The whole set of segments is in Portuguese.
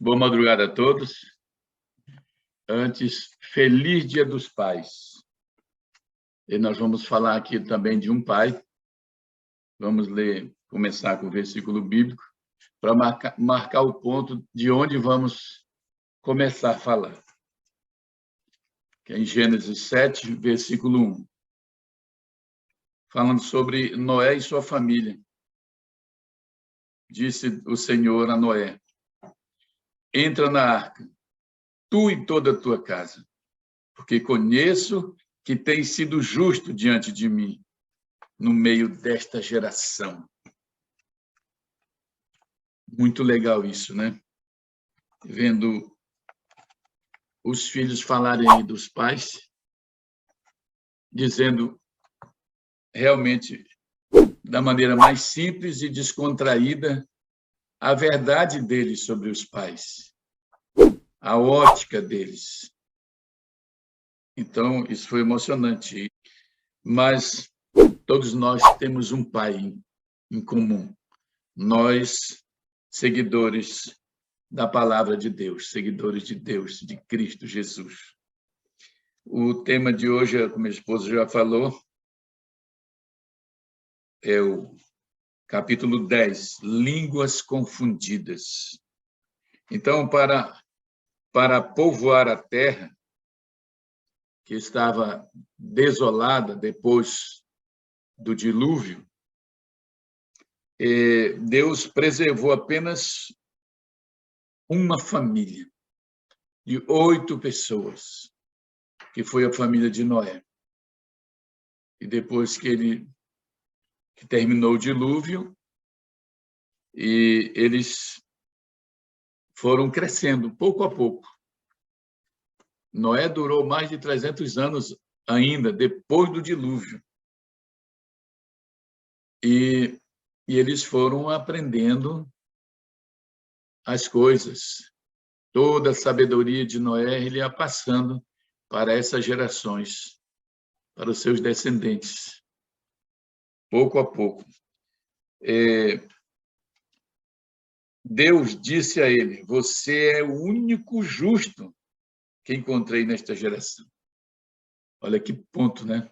Boa madrugada a todos. Antes, feliz Dia dos Pais. E nós vamos falar aqui também de um pai. Vamos começar com o versículo bíblico, para marcar o ponto de onde vamos começar a falar. Que é em Gênesis 7, versículo 1. Falando sobre Noé e sua família. Disse o Senhor a Noé: entra na arca, tu e toda a tua casa, porque conheço que tens sido justo diante de mim, no meio desta geração. Muito legal isso, né? Vendo os filhos falarem dos pais, dizendo realmente, da maneira mais simples e descontraída, a verdade deles sobre os pais, a ótica deles. Então, isso foi emocionante. Mas todos nós temos um pai em comum. Nós, seguidores da palavra de Deus, seguidores de Deus, de Cristo Jesus. O tema de hoje, como a esposa já falou, é o capítulo 10, Línguas Confundidas. Então, para povoar a terra, que estava desolada depois do dilúvio, Deus preservou apenas uma família de 8 pessoas, que foi a família de Noé. E depois que terminou o dilúvio, e eles foram crescendo pouco a pouco. Noé durou mais de 300 anos ainda, depois do dilúvio. E eles foram aprendendo as coisas. Toda a sabedoria de Noé ele ia passando para essas gerações, para os seus descendentes, pouco a pouco. Deus disse a ele: você é o único justo que encontrei nesta geração. Olha que ponto, né?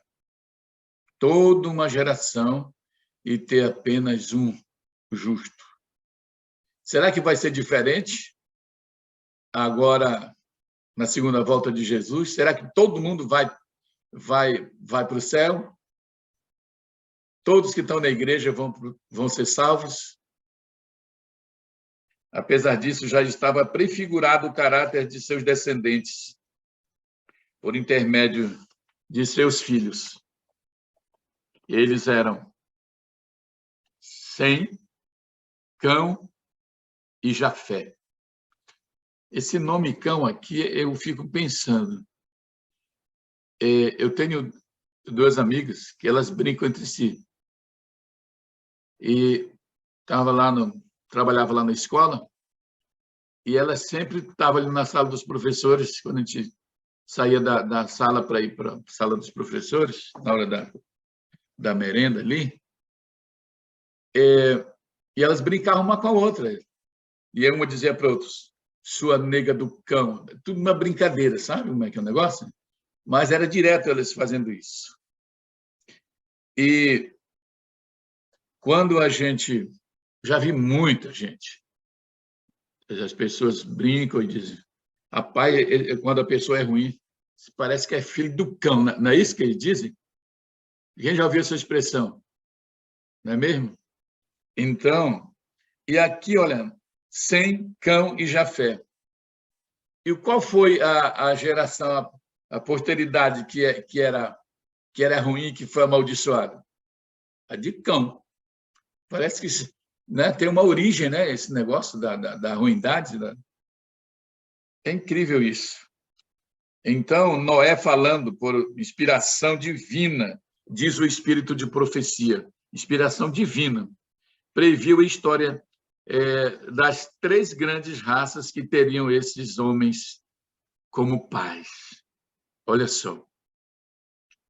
Toda uma geração e ter apenas um justo. Será que vai ser diferente agora, na segunda volta de Jesus? Será que todo mundo vai para o céu? Todos que estão na igreja vão ser salvos? Apesar disso, já estava prefigurado o caráter de seus descendentes, por intermédio de seus filhos. Eles eram Sem, Cão e Jafé. Esse nome Cão aqui, eu fico pensando. Eu tenho 2 amigas que elas brincam entre si. E trabalhava lá na escola, e ela sempre estava ali na sala dos professores, quando a gente saía da sala para ir para a sala dos professores, na hora da merenda ali, e elas brincavam uma com a outra. E uma dizia para outros: sua nega do cão. Tudo uma brincadeira, sabe como é que é o negócio? Mas era direto elas fazendo isso. E quando a gente... Já vi muita gente. As pessoas brincam e dizem: rapaz, quando a pessoa é ruim, parece que é filho do cão. Não é isso que eles dizem? Quem já ouviu essa expressão? Não é mesmo? Então, e aqui, olha, Sem, Cão e Jafé. E qual foi a geração, a posteridade que era ruim, que foi amaldiçoada? A de Cão. Parece que, né, tem uma origem, né, esse negócio da ruindade. É incrível isso. Então, Noé, falando por inspiração divina, diz o espírito de profecia, inspiração divina, previu a história das 3 grandes raças que teriam esses homens como pais. Olha só.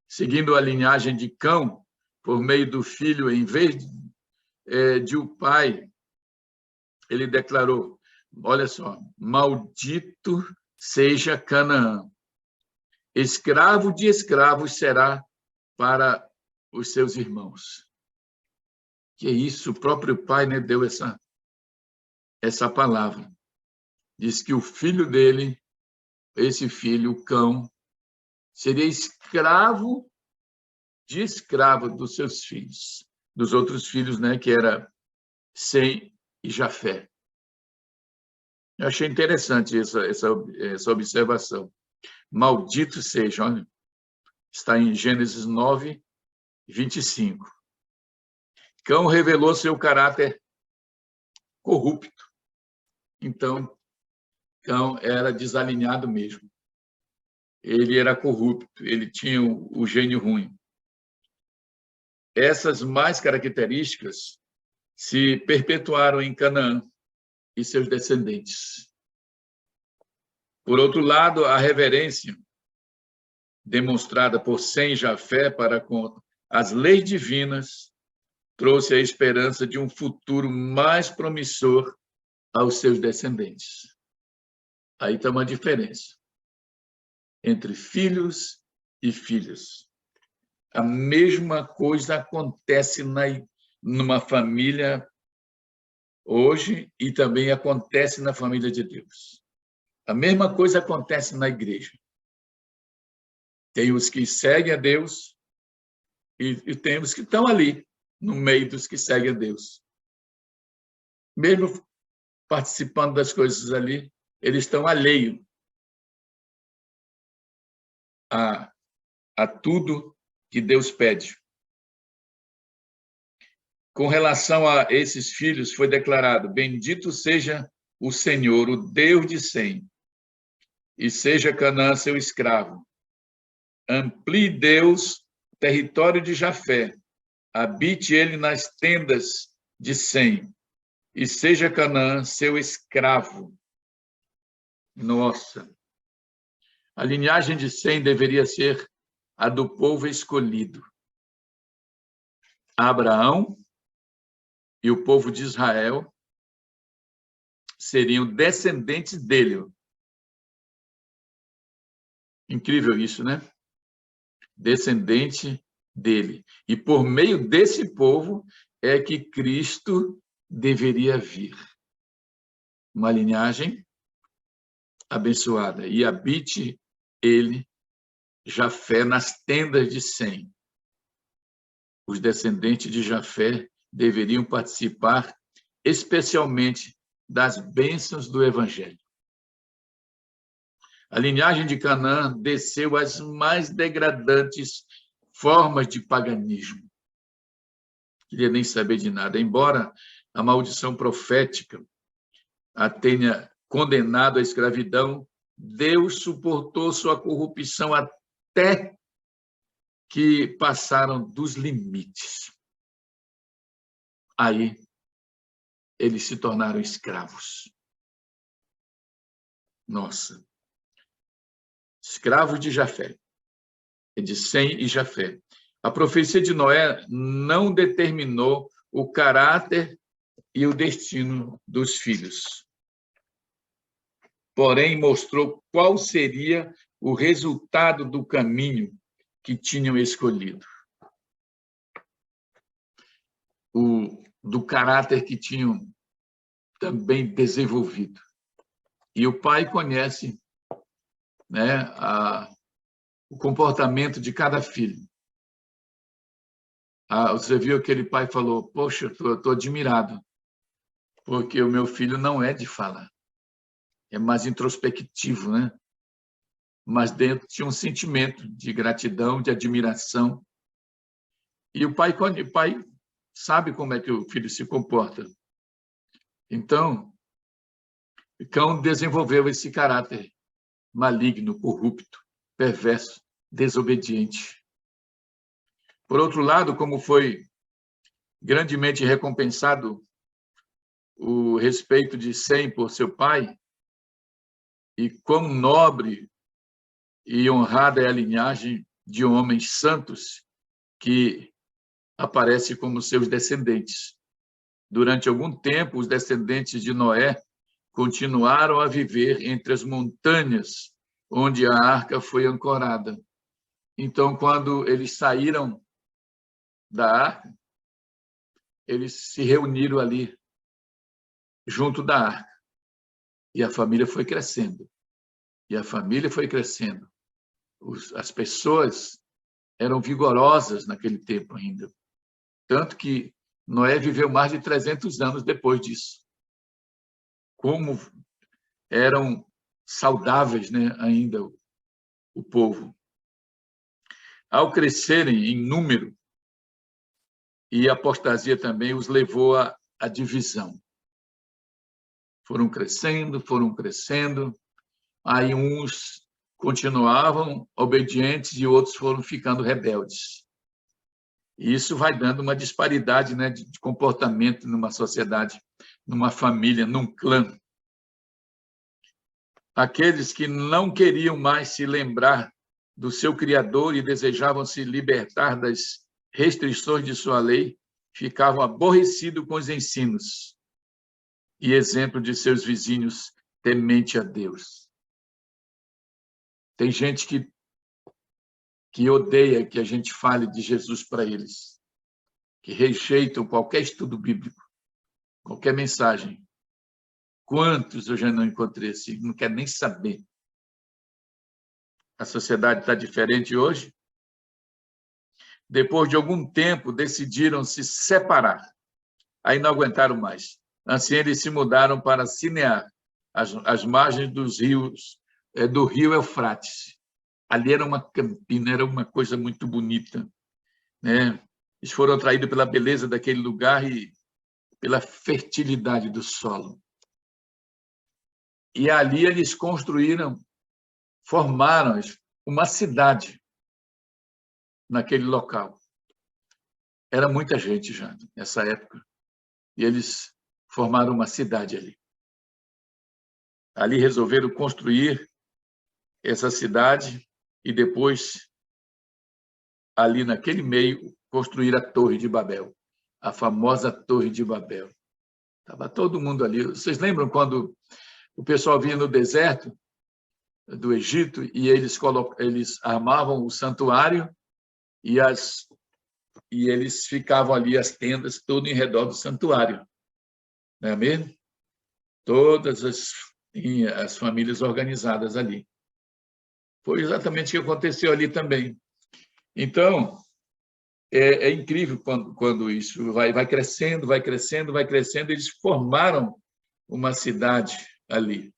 Seguindo a linhagem de Cão, por meio do filho, em vez de o pai, ele declarou: olha só, maldito seja Canaã, escravo de escravos será para os seus irmãos. Que isso, o próprio pai, né, deu essa palavra. Diz que o filho dele, esse filho, o cão, seria escravo de escravo dos seus filhos, dos outros filhos, né, que era Sem e Jafé. Eu achei interessante essa observação. Maldito seja, olha, está em Gênesis 9, 25. Cão revelou seu caráter corrupto. Então, Cão era desalinhado mesmo. Ele era corrupto, ele tinha o gênio ruim. Essas mais características se perpetuaram em Canaã e seus descendentes. Por outro lado, a reverência demonstrada por Sem e Jafé para com as leis divinas trouxe a esperança de um futuro mais promissor aos seus descendentes. Aí está uma diferença entre filhos e filhas. A mesma coisa acontece numa família hoje e também acontece na família de Deus. A mesma coisa acontece na igreja. Tem os que seguem a Deus e tem os que estão ali, no meio dos que seguem a Deus. Mesmo participando das coisas ali, eles estão alheios a tudo que Deus pede. Com relação a esses filhos, foi declarado: bendito seja o Senhor, o Deus de Sem, e seja Canaã seu escravo. Amplie Deus o território de Jafé, habite ele nas tendas de Sem, e seja Canaã seu escravo. Nossa! A linhagem de Sem deveria ser a do povo escolhido. Abraão e o povo de Israel seriam descendentes dele. Incrível isso, né? Descendente dele. E por meio desse povo é que Cristo deveria vir. Uma linhagem abençoada. E habite ele, Jafé, nas tendas de Sem. Os descendentes de Jafé deveriam participar especialmente das bênçãos do Evangelho. A linhagem de Canaã desceu às mais degradantes formas de paganismo. Não queria nem saber de nada. Embora a maldição profética a tenha condenado à escravidão, Deus suportou sua corrupção até que passaram dos limites. Aí, eles se tornaram escravos. Nossa! Escravos de Jafé, de Sem e Jafé. A profecia de Noé não determinou o caráter e o destino dos filhos. Porém, mostrou qual seria o resultado do caminho que tinham escolhido. Do caráter que tinham também desenvolvido. E o pai conhece, né, o comportamento de cada filho. Você viu aquele pai falou: poxa, estou admirado, porque o meu filho não é de falar, é mais introspectivo, né? Mas dentro tinha um sentimento de gratidão, de admiração. E o pai sabe como é que o filho se comporta. Então, Cão desenvolveu esse caráter maligno, corrupto, perverso, desobediente. Por outro lado, como foi grandemente recompensado o respeito de Sem por seu pai, e quão nobre e honrada é a linhagem de homens santos que aparece como seus descendentes. Durante algum tempo, os descendentes de Noé continuaram a viver entre as montanhas onde a arca foi ancorada. Então, quando eles saíram da arca, eles se reuniram ali, junto da arca. E a família foi crescendo. E a família foi crescendo. As pessoas eram vigorosas naquele tempo ainda. Tanto que Noé viveu mais de 300 anos depois disso. Como eram saudáveis, né, ainda o povo. Ao crescerem em número, e a apostasia também os levou à divisão. Foram crescendo, aí uns continuavam obedientes e outros foram ficando rebeldes. E isso vai dando uma disparidade, né, de comportamento numa sociedade, numa família, num clã. Aqueles que não queriam mais se lembrar do seu Criador e desejavam se libertar das restrições de sua lei, ficavam aborrecidos com os ensinos e exemplo de seus vizinhos temente a Deus. Tem gente que odeia que a gente fale de Jesus para eles, que rejeitam qualquer estudo bíblico, qualquer mensagem. Quantos eu já não encontrei assim, não quer nem saber. A sociedade está diferente hoje. Depois de algum tempo, decidiram se separar. Aí não aguentaram mais. Assim, eles se mudaram para Sinear, às margens dos rios, do rio Eufrates. Ali era uma campina, era uma coisa muito bonita, né? Eles foram atraídos pela beleza daquele lugar e pela fertilidade do solo. E ali eles formaram uma cidade naquele local. Era muita gente já nessa época. E eles formaram uma cidade ali. Ali resolveram construir essa cidade e depois, ali naquele meio, construir a Torre de Babel, a famosa Torre de Babel. Estava todo mundo ali. Vocês lembram quando o pessoal vinha no deserto do Egito e eles armavam o santuário e eles ficavam ali, as tendas, tudo em redor do santuário. Não é mesmo? Todas as famílias organizadas ali. Foi exatamente o que aconteceu ali também. Então, é incrível quando isso vai crescendo, eles formaram uma cidade ali.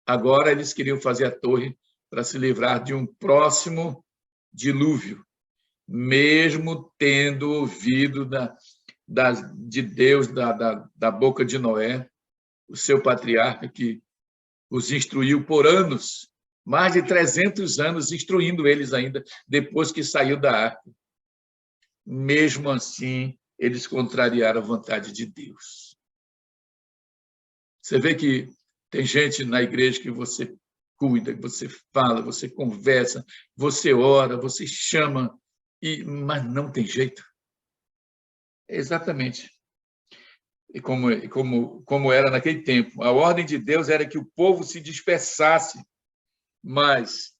Agora, eles queriam fazer a torre para se livrar de um próximo dilúvio, mesmo tendo ouvido de Deus, da boca de Noé, o seu patriarca, que os instruiu por anos, mais de 300 anos, instruindo eles ainda, depois que saiu da arca. Mesmo assim, eles contrariaram a vontade de Deus. Você vê que tem gente na igreja que você cuida, que você fala, você conversa, você ora, você chama, mas não tem jeito. Exatamente. E como era naquele tempo. A ordem de Deus era que o povo se dispersasse, mas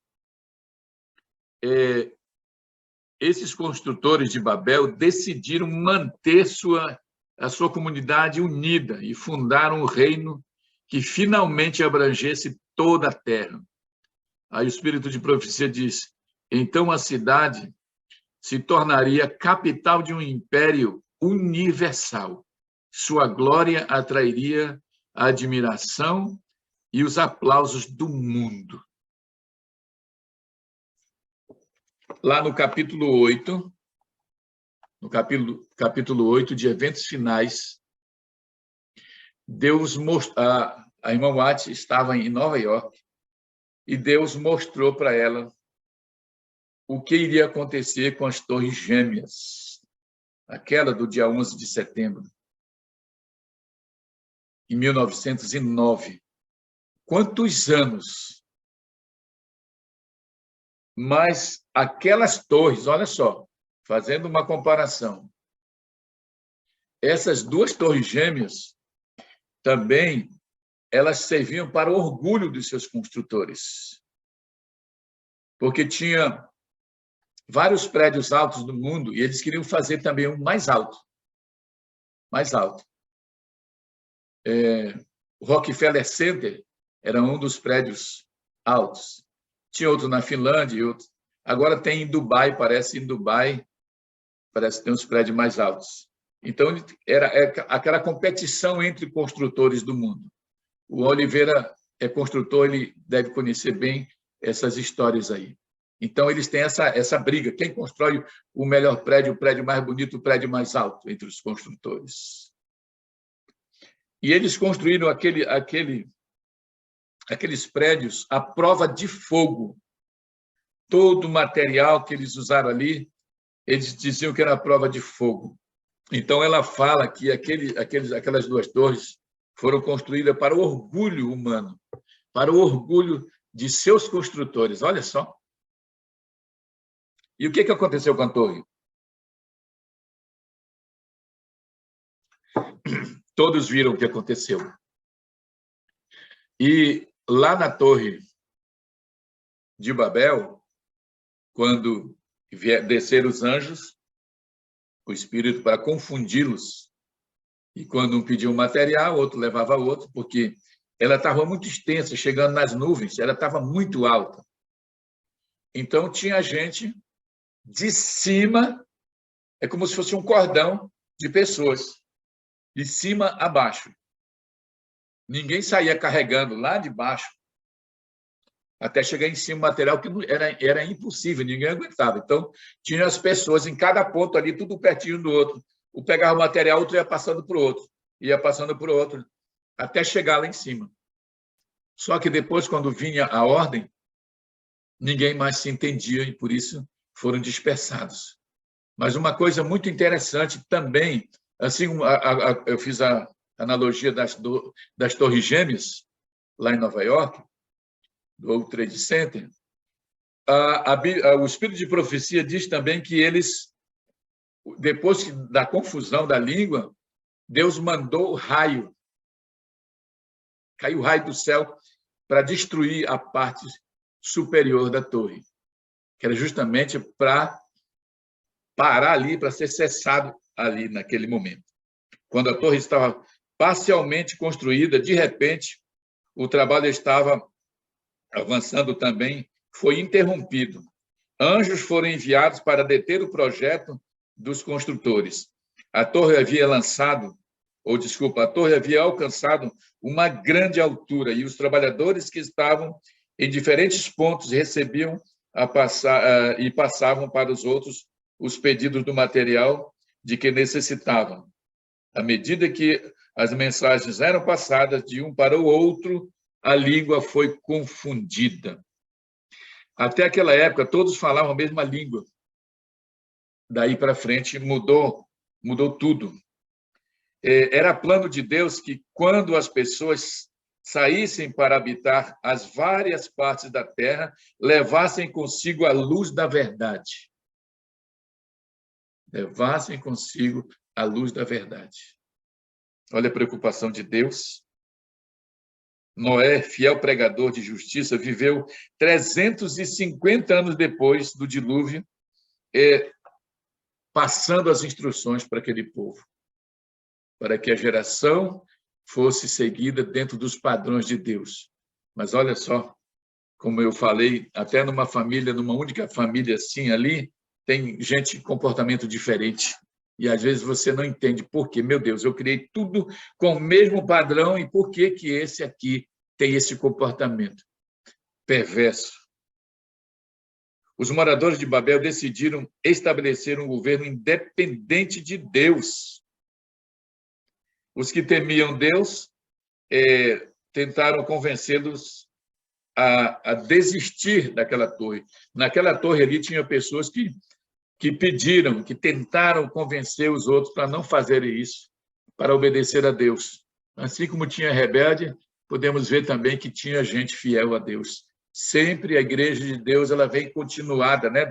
esses construtores de Babel decidiram manter a sua comunidade unida e fundaram um reino que finalmente abrangesse toda a terra. Aí o espírito de profecia diz: então a cidade se tornaria capital de um império universal. Sua glória atrairia a admiração e os aplausos do mundo. Lá no capítulo 8, de eventos finais, Deus mostrou, a irmã Watts estava em Nova York e Deus mostrou para ela o que iria acontecer com as Torres Gêmeas, aquela do dia 11 de setembro, em 1909. Quantos anos? Mas aquelas torres, olha só, fazendo uma comparação, essas duas torres gêmeas também elas serviam para o orgulho dos seus construtores, porque tinha vários prédios altos no mundo e eles queriam fazer também um mais alto. Mais alto. O Rockefeller Center era um dos prédios altos. Tinha outro na Finlândia e outro. Agora tem em Dubai, parece que tem uns prédios mais altos. Então, era aquela competição entre construtores do mundo. O Oliveira é construtor, ele deve conhecer bem essas histórias aí. Então, eles têm essa briga. Quem constrói o melhor prédio, o prédio mais bonito, o prédio mais alto entre os construtores. E eles construíram aqueles prédios à prova de fogo. Todo o material que eles usaram ali, eles diziam que era a prova de fogo. Então, ela fala que aquelas duas torres foram construídas para o orgulho humano, para o orgulho de seus construtores. Olha só. E o que aconteceu com a torre? Todos viram o que aconteceu. E lá na Torre de Babel, quando desceram os anjos, o Espírito para confundi-los, e quando um pedia um material, outro levava outro, porque ela estava muito extensa, chegando nas nuvens, ela estava muito alta. Então, tinha gente de cima, é como se fosse um cordão de pessoas, de cima a baixo. Ninguém saía carregando lá de baixo até chegar em cima, material que era impossível, ninguém aguentava. Então, tinha as pessoas em cada ponto ali, tudo pertinho do outro. Um pegava o material, outro ia passando para o outro, até chegar lá em cima. Só que depois, quando vinha a ordem, ninguém mais se entendia e, por isso, foram dispersados. Mas uma coisa muito interessante também, assim, eu fiz a analogia das Torres Gêmeas, lá em Nova York, do World Trade Center, o Espírito de Profecia diz também que eles, depois da confusão da língua, Deus mandou o raio, caiu o raio do céu para destruir a parte superior da torre, que era justamente para parar ali, para ser cessado ali naquele momento. Quando a torre estava parcialmente construída, de repente, o trabalho estava avançando também, foi interrompido. Anjos foram enviados para deter o projeto dos construtores. A torre havia alcançado uma grande altura e os trabalhadores que estavam em diferentes pontos recebiam e passavam para os outros os pedidos do material de que necessitavam. À medida que as mensagens eram passadas de um para o outro, a língua foi confundida. Até aquela época, todos falavam a mesma língua. Daí para frente, mudou tudo. Era plano de Deus que, quando as pessoas saíssem para habitar as várias partes da terra, levassem consigo a luz da verdade. Levassem consigo a luz da verdade. Olha a preocupação de Deus. Noé, fiel pregador de justiça, viveu 350 anos depois do dilúvio, passando as instruções para aquele povo, para que a geração fosse seguida dentro dos padrões de Deus. Mas olha só, como eu falei, até numa única família assim ali, tem gente com comportamento diferente. E às vezes você não entende por quê. Meu Deus, eu criei tudo com o mesmo padrão e por que esse aqui tem esse comportamento perverso? Os moradores de Babel decidiram estabelecer um governo independente de Deus. Os que temiam Deus tentaram convencê-los a desistir daquela torre. Naquela torre ali tinha pessoas que pediram, que tentaram convencer os outros para não fazerem isso, para obedecer a Deus. Assim como tinha rebelde, podemos ver também que tinha gente fiel a Deus. Sempre a Igreja de Deus ela vem continuada, né?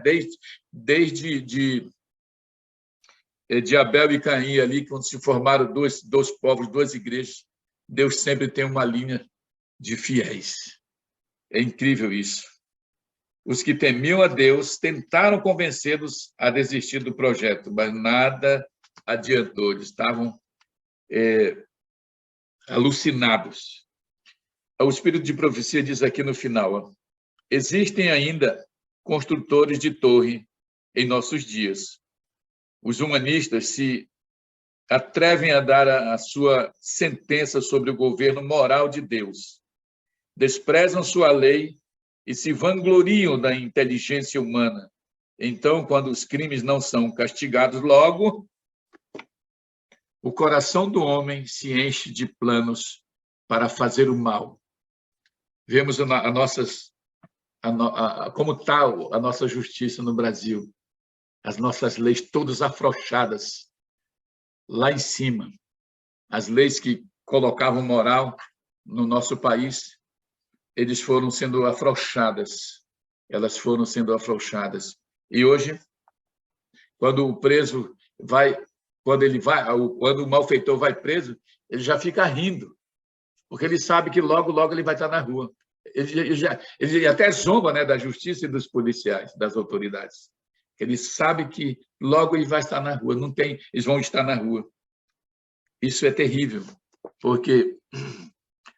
Desde de Abel e Caim ali, quando se formaram dois povos, duas igrejas, Deus sempre tem uma linha de fiéis. É incrível isso. Os que temiam a Deus tentaram convencê-los a desistir do projeto, mas nada adiantou. Eles estavam alucinados. O Espírito de Profecia diz aqui no final, existem ainda construtores de torre em nossos dias. Os humanistas se atrevem a dar a sua sentença sobre o governo moral de Deus. Desprezam sua lei e se vangloriam da inteligência humana. Então, quando os crimes não são castigados logo, o coração do homem se enche de planos para fazer o mal. Vemos como está a nossa justiça no Brasil. As nossas leis todas afrouxadas lá em cima. As leis que colocavam moral no nosso país, eles foram sendo afrouxadas. Elas foram sendo afrouxadas. E hoje, quando o preso vai, quando o malfeitor vai preso, ele já fica rindo, porque ele sabe que logo, logo ele vai estar na rua. Ele até zomba, né, da justiça e dos policiais, das autoridades. Ele sabe que logo ele vai estar na rua, eles vão estar na rua. Isso é terrível, porque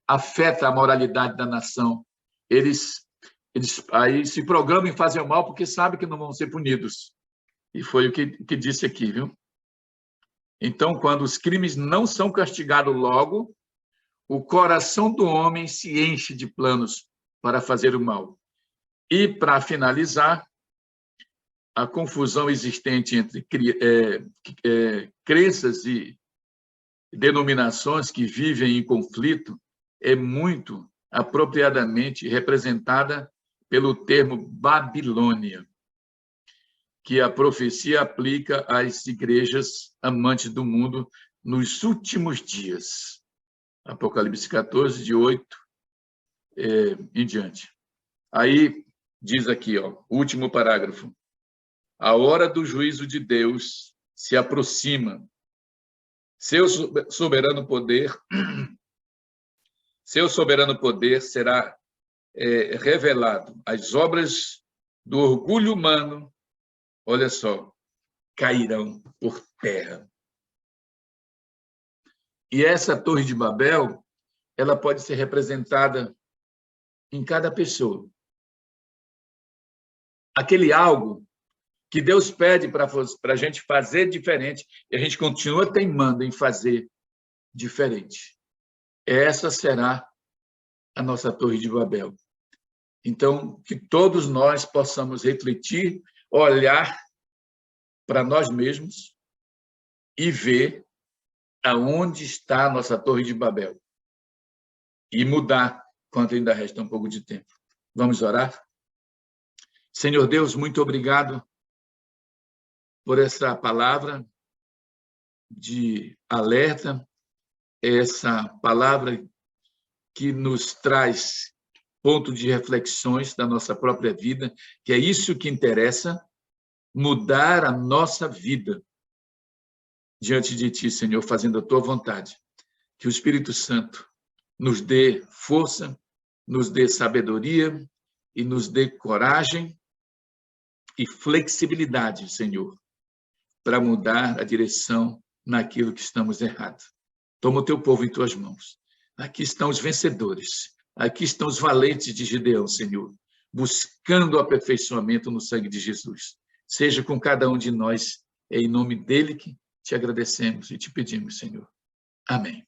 afeta a moralidade da nação. Eles aí se programam em fazer o mal porque sabem que não vão ser punidos. E foi o que disse aqui, viu? Então, quando os crimes não são castigados logo, o coração do homem se enche de planos para fazer o mal. E, para finalizar, a confusão existente entre crenças e denominações que vivem em conflito é muito apropriadamente representada pelo termo Babilônia, que a profecia aplica às igrejas amantes do mundo nos últimos dias. Apocalipse 14, de 8 em diante. Aí diz aqui, ó, último parágrafo. A hora do juízo de Deus se aproxima. Seu soberano poder será revelado. As obras do orgulho humano, olha só, cairão por terra. E essa Torre de Babel, ela pode ser representada em cada pessoa. Aquele algo que Deus pede para a gente fazer diferente, e a gente continua teimando em fazer diferente. Essa será a nossa Torre de Babel. Então, que todos nós possamos refletir, olhar para nós mesmos e ver aonde está a nossa Torre de Babel e mudar quando ainda resta um pouco de tempo. Vamos orar? Senhor Deus, muito obrigado por essa palavra de alerta, essa palavra que nos traz ponto de reflexões da nossa própria vida, que é isso que interessa, mudar a nossa vida diante de Ti, Senhor, fazendo a Tua vontade. Que o Espírito Santo nos dê força, nos dê sabedoria e nos dê coragem e flexibilidade, Senhor, para mudar a direção naquilo que estamos errados. Toma o Teu povo em Tuas mãos. Aqui estão os vencedores. Aqui estão os valentes de Gideão, Senhor, buscando o aperfeiçoamento no sangue de Jesus. Seja com cada um de nós, é em nome dele que te agradecemos e te pedimos, Senhor. Amém.